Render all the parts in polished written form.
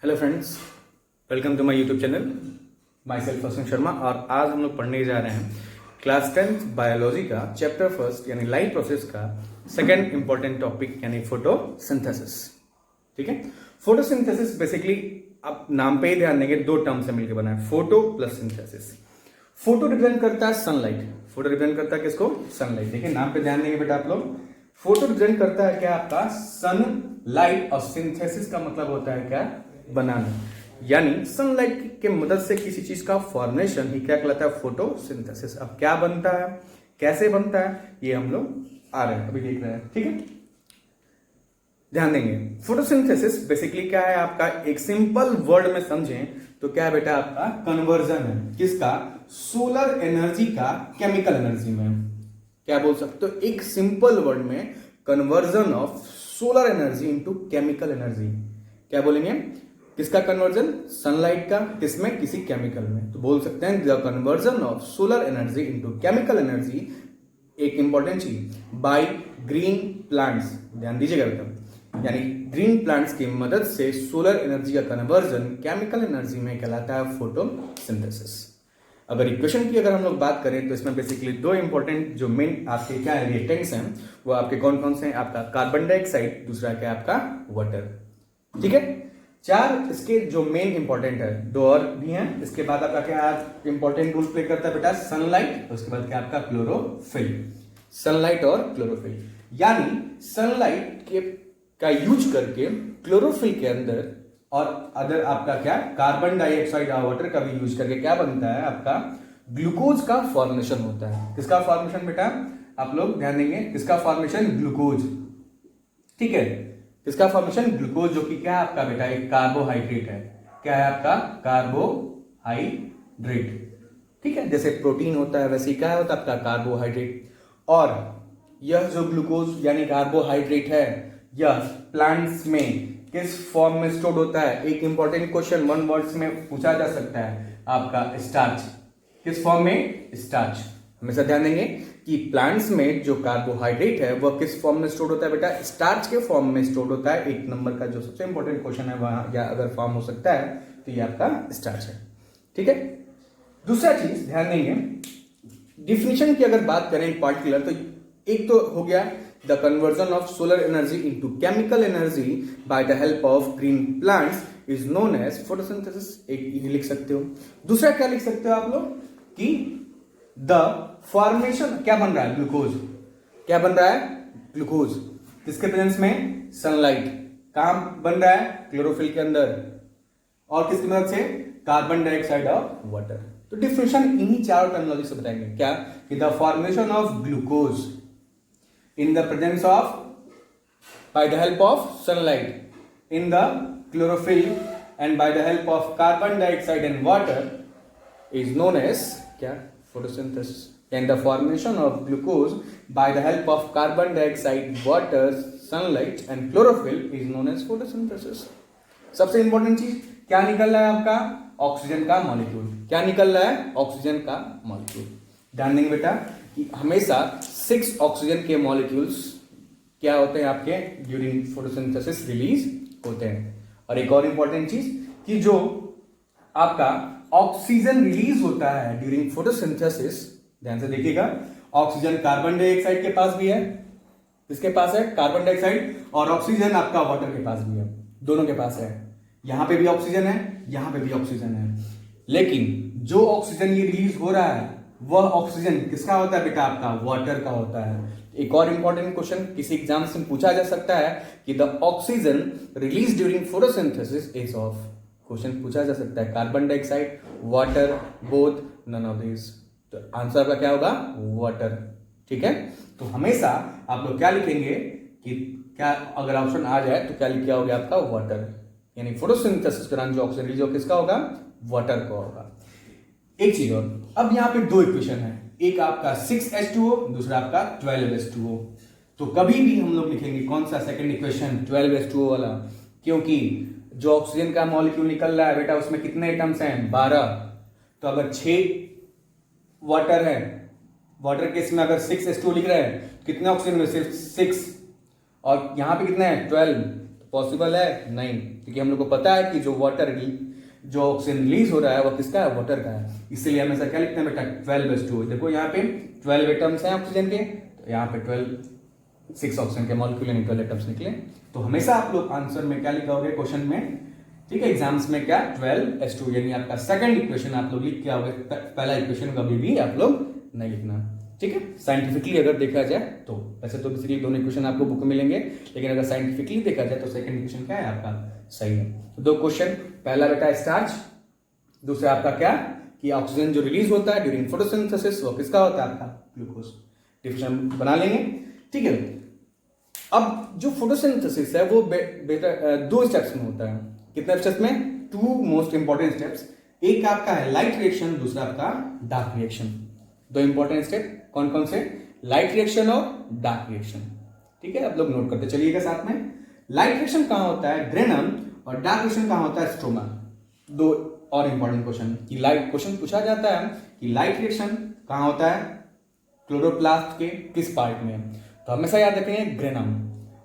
Hello friends, welcome to my YouTube channel. Myself Ashwin Sharma. और आज हम लोग पढ़ने जा रहे हैं क्लास 10th बायोलॉजी का चैप्टर फर्स्ट यानी लाइफ प्रोसेस का सेकंड इंपॉर्टेंट टॉपिक यानी फोटोसिंथेसिस। ठीक है, फोटोसिंथेसिस बेसिकली आप नाम पे ही ध्यान देंगे, दो टर्म से मिलकर बना है, photo plus synthesis. Photo represent करता है सनलाइट। फोटो रिप्रेजेंट करता है किसको? सनलाइट। देखिए नाम पे ध्यान देंगे बेटा आप लोग। फोटो रिप्रेजेंट करता है क्या? आपका सनलाइट। और सिंथेसिस का मतलब होता है क्या? बनाना। यानी सनलाइट के मदद से किसी चीज का फॉर्मेशन ही क्या कहलाता है? फोटोसिंथेसिस। अब क्या बनता है, कैसे बनता है, ये हम लोग आ रहे हैं, अभी देख रहे हैं। ठीक है, ध्यान देंगे। फोटोसिंथेसिस बेसिकली क्या है आपका? एक सिंपल वर्ड में समझें तो क्या है बेटा? आपका कन्वर्जन है। किसका? सोलर एनर्जी का केमिकल एनर्जी में। क्या बोल सकते हो? एक सिंपल वर्ड में conversion of solar energy into chemical energy. क्या बोलेंगे? किसका कन्वर्जन? सनलाइट का। किसमें? किसी केमिकल में। तो बोल सकते हैं the conversion of solar energy into chemical energy. एक इंपॉर्टेंट चीज, बाय ग्रीन प्लांट्स। ध्यान दीजिएगा बेटा, यानी ग्रीन प्लांट्स की मदद से सोलर एनर्जी का कन्वर्जन केमिकल एनर्जी में कहलाता है फोटोसिंथेसिस। अगर इक्वेशन की अगर हम लोग बात करें तो इसमें बेसिकली दो इंपॉर्टेंट जो मेन आपके क्या है रिएक्टेंट्स हैं, वो आपके कौन कौन से हैं? आपका कार्बन डाइऑक्साइड, दूसरा क्या आपका वाटर। ठीक है, चार इसके जो मेन इंपॉर्टेंट है, दो और भी हैं। इसके बाद आपका क्या इंपॉर्टेंट रोल प्ले करता है बेटा? सनलाइट। उसके बाद क्या आपका? क्लोरोफिल। सनलाइट और क्लोरोफिल, यानी सनलाइट के का यूज करके क्लोरोफिल के अंदर और अदर आपका क्या कार्बन डाइऑक्साइड और वाटर का भी यूज करके क्या बनता है? आपका ग्लूकोज का फॉर्मेशन होता है। किसका फॉर्मेशन बेटा? आप लोग ध्यान देंगे, किसका फॉर्मेशन? ग्लूकोज। ठीक है, किसका फॉर्मेशन? ग्लूकोज, जो कि क्या है आपका बेटा? एक कार्बोहाइड्रेट है। क्या है आपका? कार्बोहाइड्रेट। ठीक है, जैसे प्रोटीन होता है वैसे क्या होता है आपका? कार्बोहाइड्रेट। और यह जो ग्लूकोज यानी कार्बोहाइड्रेट है, यह प्लांट्स में किस फॉर्म में स्टोर्ड होता है? एक इंपॉर्टेंट क्वेश्चन वन वर्ड्स में पूछा जा सकता है आपका, स्टार्च। किस फॉर्म में? स्टार्च। हमेशा ध्यान देंगे कि प्लांट्स में जो कार्बोहाइड्रेट है वह किस फॉर्म में स्टोर्ड होता है बेटा? स्टार्च के फॉर्म में स्टोर्ड होता है। एक नंबर का जो सबसे इंपॉर्टेंट क्वेश्चन है वहां या अगर फॉर्म हो सकता है तो ये आपका स्टार्च है। ठीक है, दूसरा चीज ध्यान देंगे, डिफिनेशन की अगर बात करें पार्टिकुलर, तो एक तो हो गया the conversion of solar energy into chemical energy by the help of green plants is known as photosynthesis. एक ये लिख सकते हो। दूसरा क्या लिख सकते हो आप लोग कि द फॉर्मेशन क्या बन रहा है? ग्लूकोज। क्या बन रहा है? ग्लूकोज। किसके प्रेजेंस में? सनलाइट। काम बन रहा है क्लोरोफिल के अंदर, और किसकी मदद से? कार्बन डाइऑक्साइड और वाटर। तो डिफिनेशन इन्हीं चारों टर्मिनोलॉजी से बताएंगे। क्या? कि the formation of glucose in the presence of by the help of sunlight in the chlorophyll and by the help of carbon dioxide and water is known as क्या? photosynthesis. And the formation of glucose by the help of carbon dioxide, water, sunlight and chlorophyll is known as photosynthesis. सबसे important चीज क्या निकल रहा है आपका? Oxygen का molecule. क्या निकल रहा है? ऑक्सीजन का मॉलिक्यूल। ध्यान देंगे बेटा कि हमेशा 6 ऑक्सीजन के मॉलिक्यूल्स क्या होते हैं आपके ड्यूरिंग फोटोसिंथेसिस रिलीज होते हैं। और एक और इंपॉर्टेंट चीज कि जो आपका ऑक्सीजन रिलीज होता है ड्यूरिंग फोटोसिंथेसिस, ध्यान से देखिएगा, ऑक्सीजन कार्बन डाइऑक्साइड के पास भी है। किसके पास है? Carbon dioxide. और ऑक्सीजन आपका वाटर के पास भी है, दोनों के पास है। यहां पे भी ऑक्सीजन है, यहां पे भी ऑक्सीजन है। लेकिन जो ऑक्सीजन ये रिलीज हो रहा है वह ऑक्सीजन किसका होता है बेटा? आपका वाटर का होता है। एक और इंपॉर्टेंट क्वेश्चन किसी एग्जाम से पूछा जा सकता है कि the oxygen release during photosynthesis is of. Question पूछा जा सकता है carbon dioxide, water, both, none of this. तो आंसर आपका क्या होगा? वाटर। ठीक है, तो हमेशा आप लोग क्या लिखेंगे कि क्या अगर ऑप्शन आ जाए तो क्या लिख आओगे? आपका वाटर। यानी फोटोसिंथेसिस के दौरान जो ऑक्सीजन रिलीज हो किसका होगा? वाटर का होगा। एक चीज और, अब यहां पे दो इक्वेशन है, एक आपका 6H2O, दूसरा आपका 12H2O। तो कभी भी हम लोग लिखेंगे कौन सा? सेकंड इक्वेशन 12H2O वाला, क्योंकि जो ऑक्सीजन का मॉलिक्यूल निकल रहा है बेटा उसमें कितने एटम्स हैं? 12। तो अगर 6 वाटर है, वाटर केस में अगर 6H2O लिख रहे हैं, कितने ऑक्सीजन में? सिर्फ 6। और यहां पे कितने हैं? 12। पॉसिबल है नहीं, क्योंकि हम लोग को पता है कि जो ऑक्सीजन रिलीज हो रहा है वो किसका है, वाटर का है। इसलिए हमेशा क्या लिखते हैं बेटा, 12:2। देखो यहाँ पे 12 एटम्स हैं ऑक्सीजन के, तो यहाँ पे 6 ऑक्सीजन के मॉलिक्यूल यानी 12 एटम्स निकले। तो हमेशा आप लोग आंसर में क्या लिखोगे क्वेश्चन में, ठीक है, एग्जाम्स में क्या 12:2 यानी आपका सेकंड इक्वेशन आप लोग लिख के आओगे, पहला इक्वेशन कभी भी आप लोग नहीं लिखना, ठीक है। साइंटिफिकली अगर देखा जाए तो वैसे तो बेसिकली दोनों इक्वेशन आपको बुक में मिलेंगे, लेकिन अगर साइंटिफिकली देखा जाए तो सेकंड इक्वेशन क्या है आपका सही है। तो दो क्वेश्चन, पहला बेटा स्टार्च, दूसरा आपका क्या कि ऑक्सीजन जो रिलीज होता है ड्यूरिंग फोटोसिंथेसिस वो किसका होता है आपका, ग्लूकोज। डिफिनेशन बना लेंगे, ठीक है। अब जो फोटोसिंथेसिस है वो दो स्टेप्स में होता है। कितने स्टेप्स में, 2 मोस्ट इंपॉर्टेंट स्टेप्स, एक आपका है लाइट रिएक्शन, दूसरा आपका डार्क रिएक्शन। दो इंपॉर्टेंट स्टेप कौन कौन से, लाइट रिएक्शन और डार्क रिएक्शन, ठीक है। आप लोग नोट करते चलिएगा साथ में। लाइट रिएक्शन कहां होता है, ग्रेनम, और डार्क रिएक्शन कहां होता है, स्ट्रोमा। दो और इंपॉर्टेंट क्वेश्चन कि लाइट क्वेश्चन पूछा जाता है कि लाइट रिएक्शन कहां होता है, क्लोरोप्लास्ट के किस पार्ट में, तो हमेशा याद रखेंगे ग्रेनम,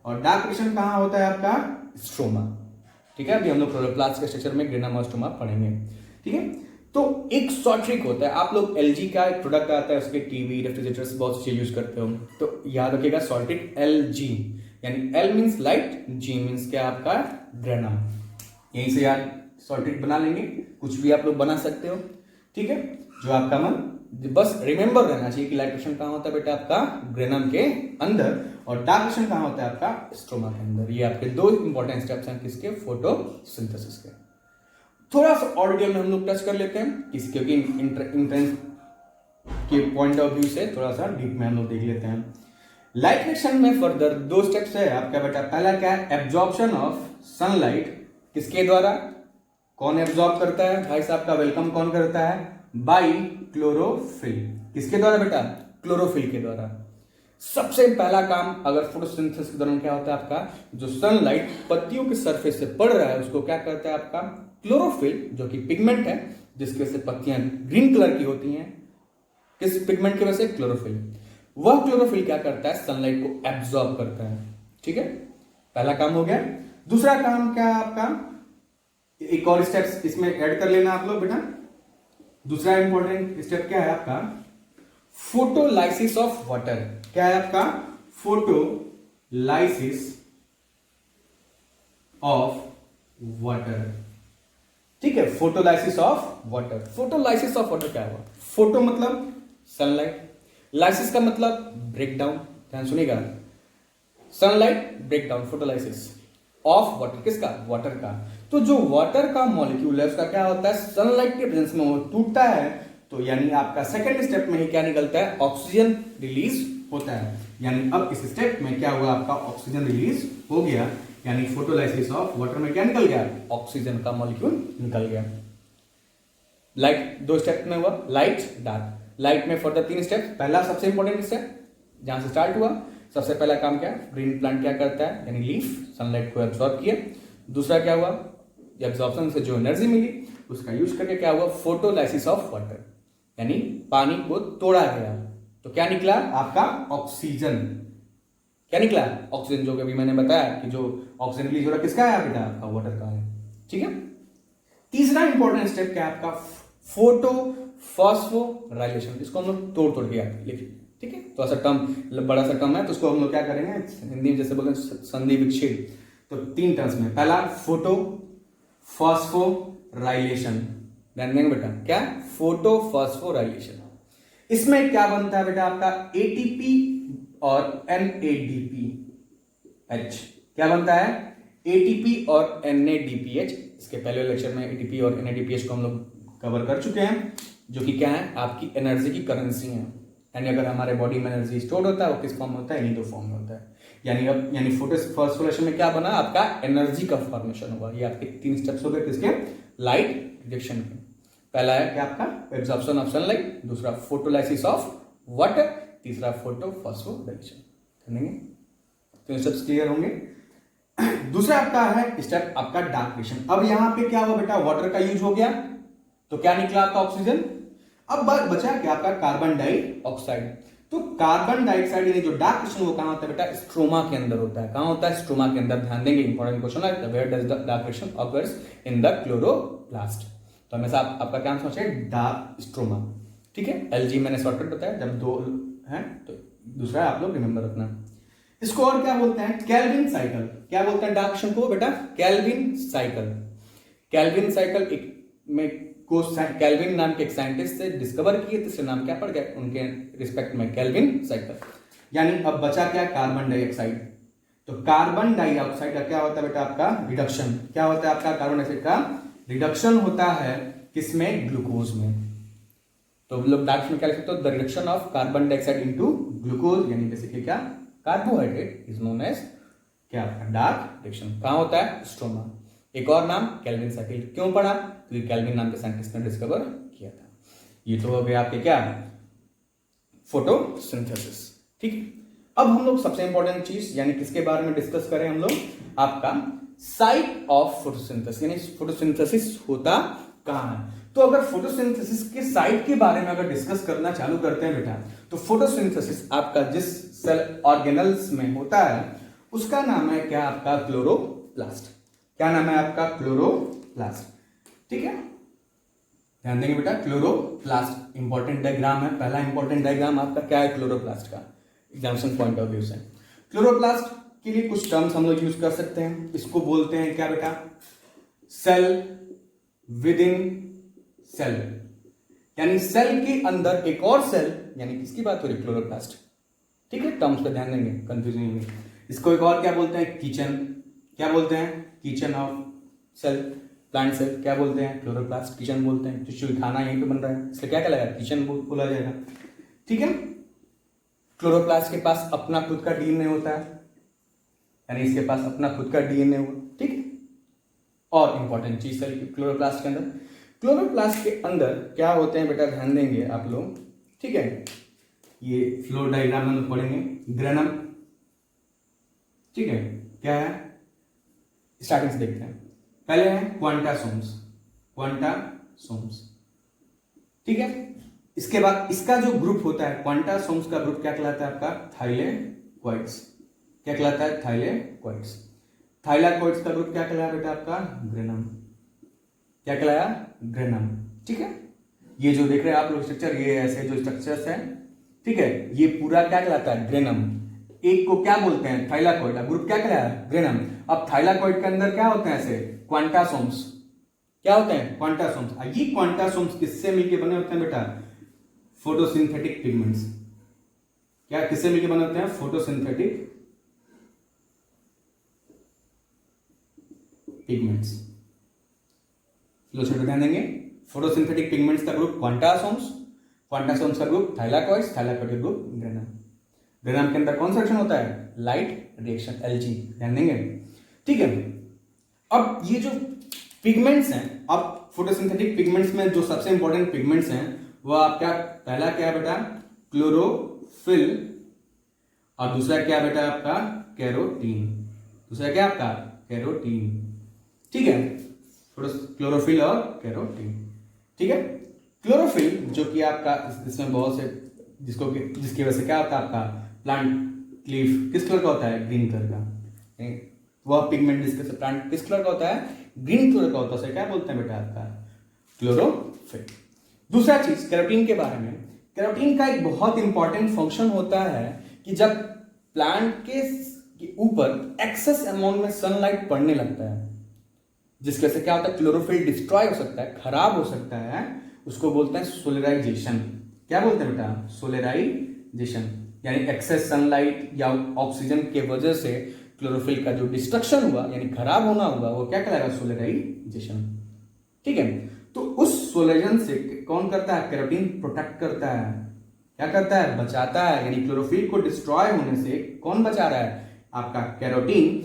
और डार्क रिएक्शन कहां होता है आपका, स्ट्रोमा, ठीक है। अभी हम लोग क्लोरोप्लास्ट के स्ट्रक्चर में ग्रेनम और स्ट्रोमा पढ़ेंगे, ठीक है। तो एक शॉर्ट ट्रिक होता है, आप लोग एलजी का एक प्रोडक्ट आता है, उसके टीवी रेफ्रिजरेटर्स बहुत से यूज करते हो, तो याद रखिएगा शॉर्ट ट्रिक एलजी, यानी एल मींस लाइट, जी मींस क्या आपका ग्रेनम। यहीं से याद शॉर्ट ट्रिक बना लेंगे, कुछ भी आप लोग बना सकते हो, ठीक है, जो आपका मन, बस रिमेंबर रहना चाहिए कि लाइट रिएक्शन कहां होता है बेटा आपका ग्रेनम के अंदर, और डार्क रिएक्शन कहां होता है आपका स्ट्रोमा के अंदर। ये आपके दो इंपॉर्टेंट स्टेप्स हैं किसके, फोटोसिंथेसिस के। थोड़ा सा और डिटेल में हम लोग टच कर लेते हैं क्योंकि इंट्रेंस के पॉइंट ऑफ व्यू से थोड़ा सा डीप में हम लोग देख लेते हैं। लाइट रिएक्शन में फर्दर दो स्टेप्स है आपका बेटा, पहला क्या है, एब्जॉर्प्शन ऑफ सनलाइट, किसके द्वारा, कौन एब्जॉर्ब करता है भाई साहब का वेलकम कौन करता है, बाई क्लोरोफिल, किसके द्वारा बेटा, क्लोरोफिल के द्वारा। सबसे पहला काम अगर फोटोसिंथेसिस के दौरान क्या होता है आपका, जो सनलाइट पत्तियों के सरफेस से पड़ रहा है उसको क्या करता है आपका क्लोरोफिल, जो कि पिगमेंट है जिसकी वजह से पत्तियां ग्रीन कलर की होती हैं, किस पिगमेंट की वजह से, क्लोरोफिल। वह क्लोरोफिल क्या करता है, सनलाइट को एब्जॉर्ब करता है, ठीक है, पहला काम हो गया। दूसरा काम क्या है आपका, एक और स्टेप्स इसमें ऐड कर लेना आप लोग बेटा। दूसरा इंपॉर्टेंट स्टेप क्या है आपका, फोटोलाइसिस ऑफ वाटर। क्या है आपका, फोटोलाइसिस ऑफ वाटर, ठीक है, photolysis of water. Photolysis of water क्या हुआ, फोटो मतलब सनलाइट, लाइसिस का मतलब ब्रेक डाउन, ध्यान सुनिएगा, sunlight break down, photolysis of water, किसका, वाटर का। तो जो वाटर का मॉलिक्यूल है उसका क्या होता है, सनलाइट के प्रेजेंस में वो टूटता है, तो यानी आपका सेकंड स्टेप में ही क्या निकलता है, ऑक्सीजन रिलीज होता है। यानी अब इस स्टेप में क्या हुआ आपका, ऑक्सीजन रिलीज हो गया, यानी फोटोलाइसिस ऑफ वाटर में क्या निकल गया, ऑक्सीजन का मॉलिक्यूल निकल गया। लाइट दो स्टेप में हुआ, लाइट डार्क। लाइट में फर्दर 3 स्टेप, पहला सबसे इंपॉर्टेंट स्टेप जहां से स्टार्ट हुआ, सबसे पहला काम क्या, ग्रीन प्लांट क्या करता है, यानी लीफ सनलाइट को एब्जॉर्ब किया। दूसरा क्या हुआ, एब्जॉर्प्शन से जो एनर्जी मिली उसका यूज करके क्या हुआ, फोटोलाइसिस ऑफ वाटर, यानी पानी को तोड़ा गया, तो क्या निकला आपका ऑक्सीजन। क्या निकला, ऑक्सीजन, जो अभी मैंने बताया कि जो ऑक्सीजन रिलीज हो रहा है किसका है बेटा, आपका वाटर का है, ठीक है। तीसरा इंपॉर्टेंट स्टेप क्या है आपका, फोटो फॉस्फोराइलेशन, इसको हम लोग तोड़ तोड़ के लिखिए, ठीक है। तो ऐसा टर्म बड़ा सा टर्म है, तो उसको हम लोग क्या करेंगे हिंदी में जैसे बोलते हैं संधि विच्छेद, तो 3 टर्म्स में, पहला फोटो फॉस्फोराइलेशन, ध्यान देंगे बेटा, क्या, फोटो फॉस्फोराइलेशन। इसमें क्या बनता है बेटा आपका, एटीपी और NADPH, क्या बनता है, एटीपी और NADPH। इसके पहले लेक्चर में एटीपी और NADPH को हम लोग कवर कर चुके हैं, जो कि क्या है, आपकी एनर्जी की करेंसी है। यानी अगर हमारे बॉडी में एनर्जी स्टोर होता है वो किस फॉर्म में होता है, इन्हीं 2 फॉर्म में होता है। यानी फोटोफॉस्फोरेशन में क्या बना आपका, एनर्जी का फॉर्मेशन हुआ। ये आपके 3 स्टेप्स हो गए किसके, लाइट रिजेक्शन के। पहला है क्या आपका, एब्जॉर्प्शन ऑफ सनलाइट, दूसरा फोटोलाइसिस ऑफ वाटर, तीसरा फोटोफॉस्फोराइलेशन। करेंगे 3 स्टेप्स क्लियर होंगे। दूसरा आपका है स्टेप आपका डार्क रिएक्शन। अब यहां पे क्या हुआ बेटा, वाटर का यूज हो गया, तो क्या निकला आपका ऑक्सीजन। अब बचा क्या आपका कार्बन डाइऑक्साइड। तो कार्बन डाइऑक्साइड यानी जो डार्क क्रिस्टल वो कहाँ होता है बेटा, स्ट्रोमा के अंदर होता है। कहाँ होता है, स्ट्रोमा के अंदर। ध्यान देंगे, इंपॉर्टेंट क्वेश्चन है, where does the dark crystal occurs in the chloroplast. तो हमेशा आपका क्या आंसर है, डार्क स्ट्रोमा। ठीक है, एलजी मैंने शॉर्टकट बताया, जब दो है तो दूसरा आप लोग रिमेंबर रखना। इसको और क्या बोलते हैं, कैल्विन साइकिल। क्या बोलते हैं डार्क क्रिस्टल को बेटा, कैल्विन साइकिल। कैल्विन साइकिल एक में को कैल्विन नाम के एक साइंटिस्ट से डिस्कवर किए, तो नाम क्या पड़ गया उनके रिस्पेक्ट में, कैल्विन साइकिल। यानी अब बचा क्या, कार्बन डाइऑक्साइड। तो कार्बन डाइऑक्साइड का क्या होता है बेटा, आपका रिडक्शन। क्या होता है आपका, कार्बन डाइऑक्साइड का रिडक्शन होता है किसमें, ग्लूकोज में। तो लोग डार्क में क्या लिख सकते हो, the reduction of carbon dioxide into glucose, यानी बेसिकली क्या, कार्बोहाइड्रेट इज नोन एज क्या, डार्क रिडक्शन। कहां होता है, स्ट्रोमा। एक और नाम कैल्विन साइकिल। क्यों पढ़ा, क्योंकि कैल्विन नाम के साइंटिस्ट ने डिस्कवर किया था। ये तो हो गया आपके क्या, फोटोसिंथेसिस। ठीक है, अब हम लोग सबसे इंपॉर्टेंट चीज यानी किसके बारे में डिस्कस करें हम लोग, आपका साइट ऑफ फोटोसिंथेसिस, यानी फोटोसिंथेसिस होता कहां है। तो अगर फोटोसिंथेसिस के साइट के बारे में अगर डिस्कस करना चालू करते हैं बेटा, तो फोटोसिंथेसिस आपका जिस सेल ऑर्गेनल्स में होता है उसका नाम है क्या, आपका क्लोरोप्लास्ट। क्या नाम है आपका, क्लोरोप्लास्ट। ठीक है, ध्यान देंगे बेटा, क्लोरोप्लास्ट इंपॉर्टेंट डायग्राम है। पहला इंपॉर्टेंट डायग्राम आपका क्या है, क्लोरोप्लास्ट का, एग्जामिनेशन पॉइंट ऑफ व्यू से। क्लोरोप्लास्ट के लिए कुछ टर्म्स हम लोग यूज कर सकते हैं। इसको बोलते हैं क्या बेटा, सेल विद इन सेल, यानी सेल के अंदर एक और सेल, यानी किसकी बात हो रही है, क्लोरोप्लास्ट। ठीक है, टर्म्स पे ध्यान देंगे, कंफ्यूजन नहीं। इसको एक और क्या बोलते हैं, किचन। क्या बोलते हैं, kitchen of cell. Plant cell क्या बोलते हैं, क्लोरोप्लास्ट किचन बोलते हैं। जो खाना यहीं पे बन रहा है इसलिए क्या कहलाएगा, किचन बोला जाएगा। ठीक है, क्लोरोप्लास्ट के पास अपना खुद का डीएनए होता है, यानी इसके पास अपना खुद का डीएनए हुआ। ठीक है, और इंपॉर्टेंट चीज है क्लोरोप्लास्ट के अंदर, क्लोरोप्लास्ट के अंदर क्या होते हैं बेटा, ध्यान देंगे आप लोग। ठीक है, ये फ्लो डायग्राम में लोग पढ़ेंगे, ग्रेनम। ठीक है, क्या है, स्टार्टिंग से देखते हैं। पहले है क्वांटासोम्स, क्वांटासोम्स। ठीक है, इसके बाद इसका जो ग्रुप होता है क्वांटासोम्स का ग्रुप क्या कहलाता है आपका, थाइलेकोइड्स। क्या कहलाता है, थाइलेकोइड्स। थाइलेकोइड्स का ग्रुप क्या कहलाया बेटा आपका, ग्रेनम। क्या कहलाया, ग्रेनम। ठीक है, ये जो देख रहे हैं आप लोग स्ट्रक्चर, ये ऐसे जो स्ट्रक्चर्स हैं, ठीक है, ये पूरा क्या कहलाता है, ग्रेनम। एक को क्या बोलते हैं, थाइलेकोइड। ग्रुप क्या कहलाया, ग्रेनम। अब थाइलेकोइड के अंदर क्या होते हैं, ऐसे क्वांटासोम्स। क्या होते हैं, क्वांटासोम्स। ये क्वांटासोम्स किससे मिलकर बने होते हैं बेटा, फोटोसिंथेटिक पिगमेंट्स। क्या किससे मिलकर बने होते हैं, फोटोसिंथेटिक पिगमेंट्स। ध्यान देंगे, फोटोसिंथेटिक पिगमेंट्स का ग्रुप क्वांटासोम्स, क्वांटासोम्स का ग्रुप थाइलेकोइड्स, थाइलेकोइड का ग्रुप ग्रेनम। ग्रेनम के अंदर कौन सा रिएक्शन होता है, लाइट रिएक्शन, एलजी। ध्यान देंगे। ठीक है, अब ये जो पिगमेंट्स हैं, अब फोटोसिंथेटिक पिगमेंट्स में जो सबसे इंपॉर्टेंट पिगमेंट्स हैं वो आपका पहला क्या है बेटा, क्लोरोफिल, और दूसरा क्या बेटा आपका, कैरोटीन। दूसरा क्या आपका, कैरोटीन। ठीक है, क्लोरोफिल और कैरोटीन। ठीक है, क्लोरोफिल जो कि आपका इसमें बहुत से जिसकी वजह से क्या होता है आपका प्लांट लीफ किस कलर का होता है, ग्रीन कलर का। वह पिगमेंट जिसके प्लांट किस कलर का होता है, ग्रीन कलर का होता है, उसे क्या बोलते हैं बेटा आपका, क्लोरोफिल। दूसरा चीज कैरोटीन के बारे में, कैरोटीन का एक बहुत इंपॉर्टेंट फंक्शन होता है कि जब प्लांट के ऊपर एक्सेस अमाउंट में सनलाइट पड़ने लगता है, जिसकी वजह से क्या होता है, क्लोरोफिल डिस्ट्रॉय हो सकता है, खराब हो सकता है, उसको बोलते हैं सोलराइजेशन। क्या बोलते हैं बेटा, सोलराइजेशन। यानी एक्सेस सनलाइट या ऑक्सीजन के वजह से क्लोरोफिल का जो डिस्ट्रक्शन हुआ यानी खराब होना हुआ, वो क्या कहलाएगा, सोलराइजेशन। ठीक है, तो उस सोलराइजेशन से कौन करता है, कैरोटीन प्रोटेक्ट करता है। क्या करता है, बचाता है, यानी क्लोरोफिल को डिस्ट्रॉय होने से कौन बचा रहा है, आपका कैरोटीन।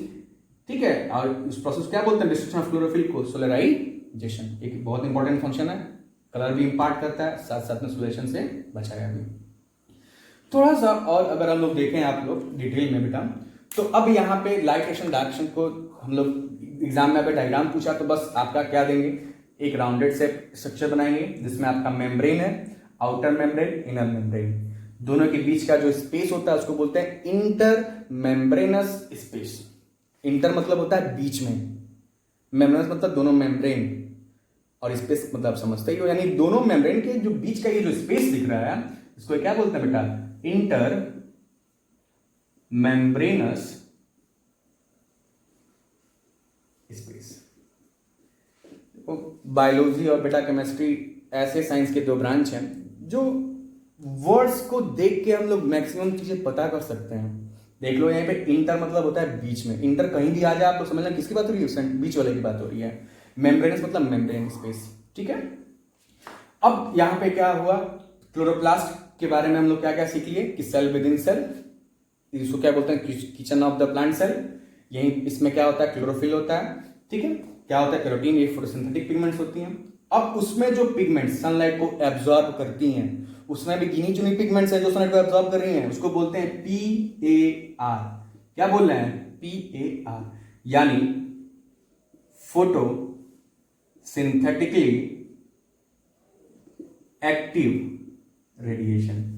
ठीक है, और इस प्रोसेस क्या बोलते हैं, डिस्ट्रक्शन ऑफ क्लोरोफिल को सोलराइजेशन। एक बहुत इंपॉर्टेंट फंक्शन है, कलर भी इंपार्ट करता है, साथ साथ में सोलेशन से बचाया भी। थोड़ा सा और अगर हम लोग देखें आप लोग डिटेल में बेटा, तो अब यहाँ पे लाइट एक्शन डार्क एक्शन को हम लोग एग्जाम में अगर डायग्राम पूछा तो बस आपका क्या देंगे, एक राउंडेड शेप स्ट्रक्चर बनाएंगे जिसमें आपका मेम्ब्रेन है, आउटर मेम्ब्रेन, इनर मेम्ब्रेन। दोनों के बीच का जो स्पेस होता है उसको बोलते हैं इंटर मेम्ब्रेनस स्पेस। इंटर मतलब होता है बीच में, मेम्ब्रेनस मतलब दोनों मेम्ब्रेन, और स्पेस मतलब आप समझते ही हो, यानी दोनों मेम्ब्रेन के जो बीच का ये जो स्पेस दिख रहा है इसको क्या बोलते हैं बेटा, इंटर मेम्ब्रेनस स्पेस। बायोलॉजी और बेटा केमिस्ट्री ऐसे साइंस के दो ब्रांच हैं जो वर्ड्स को देख के हम लोग मैक्सिमम चीजें पता कर सकते हैं। देख लो यहाँ पे इंटर मतलब होता है बीच में, इंटर कहीं भी आ जाए आप तो समझना किसकी बात हो रही है, बीच वाले की बात हो रही है। मेम्ब्रेनस मतलब मेम्ब्रेन स्पेस, ठीक है। अब यहां पे क्या हुआ, क्लोरोप्लास्ट के बारे में हम लोग क्या क्या सीख लिए कि सेल विद इन सेल, इसको क्या बोलते हैं, kitchen of the plant cell. यही इसमें क्या होता है, क्लोरोफिल होता है, ठीक है। क्या होता है, कैरोटीन, ये फोटोसिंथेटिक पिगमेंट्स होती हैं। अब उसमें जो पिगमेंट सनलाइट को एब्जॉर्ब करती हैं, उसमें भी गिनी चुनी पिगमेंट्स हैं जो सनलाइट को एब्जॉर्ब कर रही हैं, उसको बोलते हैं PAR। क्या बोल रहे हैं, PAR, यानी photo synthetically active radiation.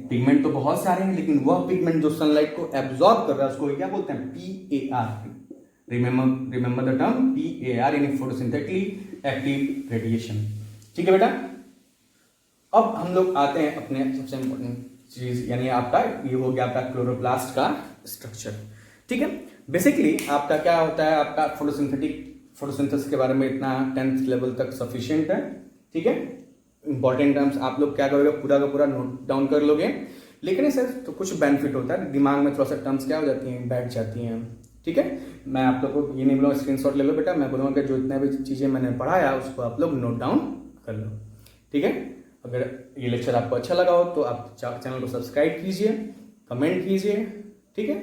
Pigment तो बहुत सारे हैं लेकिन वह पिगमेंट जो सनलाइट को एब्जॉर्ब कर रहा है उसको क्या बोलते हैं, PAR। Remember the term PAR, यानी फोटोसिंथेटिकली एक्टिव रेडिएशन, ठीक है बेटा। अब हम लोग आते हैं अपने सबसे इंपॉर्टेंट चीज, यानी आपका ये हो गया आपका क्लोरोप्लास्ट का स्ट्रक्चर, ठीक है। बेसिकली आपका क्या होता है, आपका फोटोसिंथेसिस के बारे में इतना 10th लेवल तक सफिशिएंट है, ठीक है। इंपॉर्टेंट टर्म्स आप लोग क्या करोगे, पूरा का पूरा नोट डाउन कर लोगे, लेकिन सर तो कुछ बेनिफिट होता है, दिमाग में थोड़ा सा टर्म्स क्या हो जाती हैं, बैठ जाती हैं, ठीक है। मैं आप लोग को ये नहीं बोलूँगा स्क्रीनशॉट ले लो बेटा, मैं बोलूँगा कि जो इतने भी चीज़ें मैंने पढ़ाया उसको आप लोग नोट डाउन कर लो, ठीक है। अगर ये लेक्चर आपको अच्छा लगा हो तो आप चैनल को सब्सक्राइब कीजिए, कमेंट कीजिए, ठीक है।